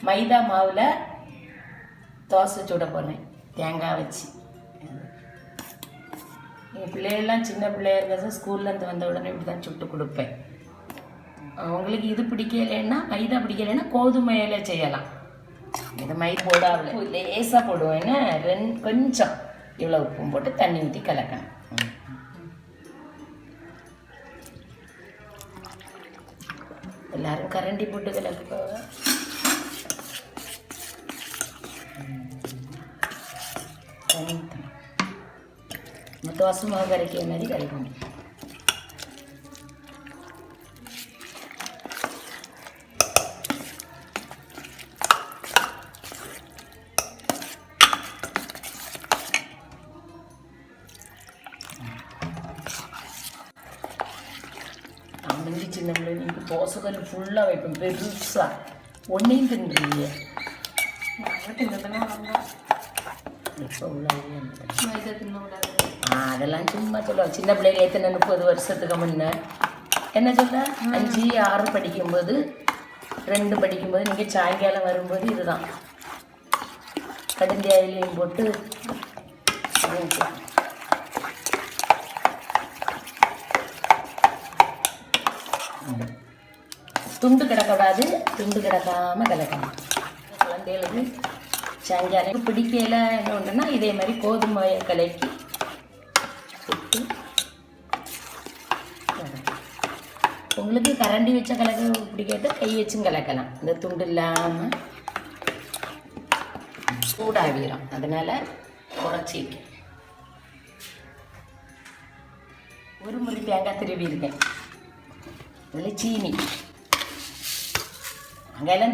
மைதா மாவில் தோசை சுட போனேன் தேங்காய் வச்சு. எங்கள் பிள்ளைகள்லாம் சின்ன பிள்ளையா இருந்தால் ஸ்கூல்லேருந்து வந்த உடனே இப்படி தான் சுட்டு கொடுப்பேன். அவங்களுக்கு இது பிடிக்கலைன்னா, மைதா பிடிக்கலைன்னா கோதுமையில செய்யலாம். இது மைதா போடாமல் லேசாக போடுவேன்னா கொஞ்சம் இவ்வளோ உப்பும் போட்டு தண்ணி ஊற்றி கலக்கணும். எல்லாரும் கரண்டி போட்டு கலக்குவாங்க. தோசை மாவு கரைக்கிற மாதிரி கரைக்கணும். முந்தி சின்ன பிள்ளைங்க தோசை கல் ஃபுல்லாக வைப்பேன் பெருசாக. ஒன்றையும் தின்றுறீங்க இப்போ உள்ள அதெல்லாம் சும்மா சொல்லுவாங்க. சின்ன பிள்ளைங்க எத்தனை 30 வருஷத்துக்கு முன்னே என்ன சொல்ல 5, 6 படிக்கும்போது 2 படிக்கும்போது நீங்கள் சாயங்காலம் வரும்போது இதுதான் கடுந்தியாயிலையும் போட்டு துண்டு கிடக்கூடாது. துண்டு கிடக்காமல் கலக்கணும். குழந்தைகளுக்கு சாயங்காலம் பிடிக்கல என்ன ஒன்றுனா இதே மாதிரி கோதுமையை கலக்கி சுட்டு உங்களுக்கு கரண்டி வச்ச கலக்க பிடிக்காத கை வச்சும் கலக்கலாம். இந்த துண்டு இல்லாமல் சூடாகிடும். அதனால் குறைச்சி ஒரு முறை தேங்காய் திருவி இருக்கேன். அதில் சீனி அங்கெல்லாம்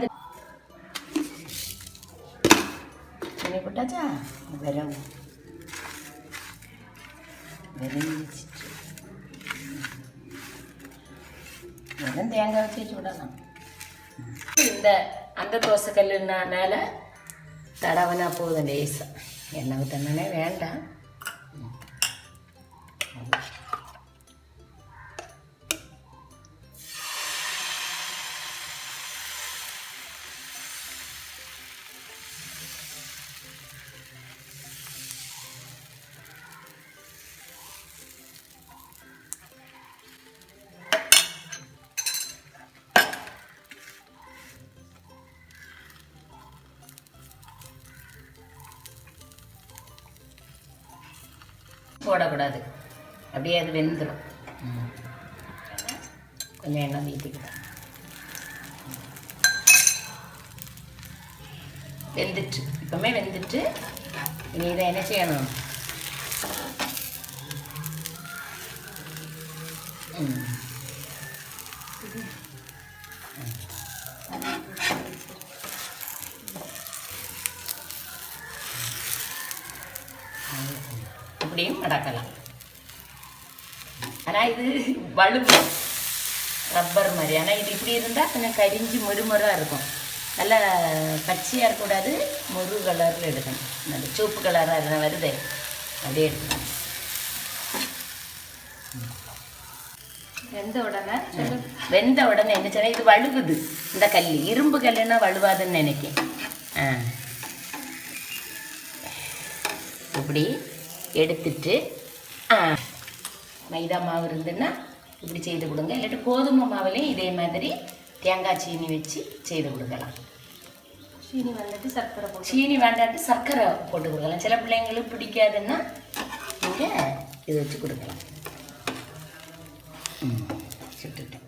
சீனி போட்டாச்சா வெறும் தேங்காய் வச்சு சுடலாம். இந்த அந்த தோசை கல்லுனால தடவனா போதும். லேசாக எண்ணெய் ஊற்றணுன்னே வேண்டாம். போடக்கூடாது, அப்படியே அது வெந்துடும். கொஞ்சம் எண்ணெய் ஊற்றிக்கலாம். வெந்துட்டு இப்போமே வெந்துட்டு இனி இதை என்ன செய்யணும்? இப்படியும் மடக்கலாம். ஆனால் இது வலுவு ரப்பர் மாதிரி. ஆனால் இது இப்படி இருந்தால் கொஞ்சம் கரிஞ்சு மொறுமொறாக இருக்கும். நல்லா பச்சையாக இருக்கக்கூடாது, மொறு கலரில் எடுக்கணும். நல்ல சூப்பு கலராக வருது அப்படியே எடுக்கணும். வெந்த உடனே என்ன சொன்னால் இது வழுகுது. இந்த கல் இரும்பு கல்லுன்னா வலுவாதுன்னு நினைக்கேன். இப்படி எடுத்துட்டு மைதா மாவு இருந்துன்னா இப்படி செய்து கொடுங்க. இல்லாட்டி கோதுமை மாவுலேயும் இதே மாதிரி தேங்காய் சீனி வச்சு செய்து கொடுக்கலாம். சீனி வேண்டாட்டு சர்க்கரை போட்டு கொடுக்கலாம். சில பிள்ளைங்களுக்கு பிடிக்காதுன்னா நீங்கள் இது வச்சு கொடுக்கலாம். சுட்டுட்டேன்.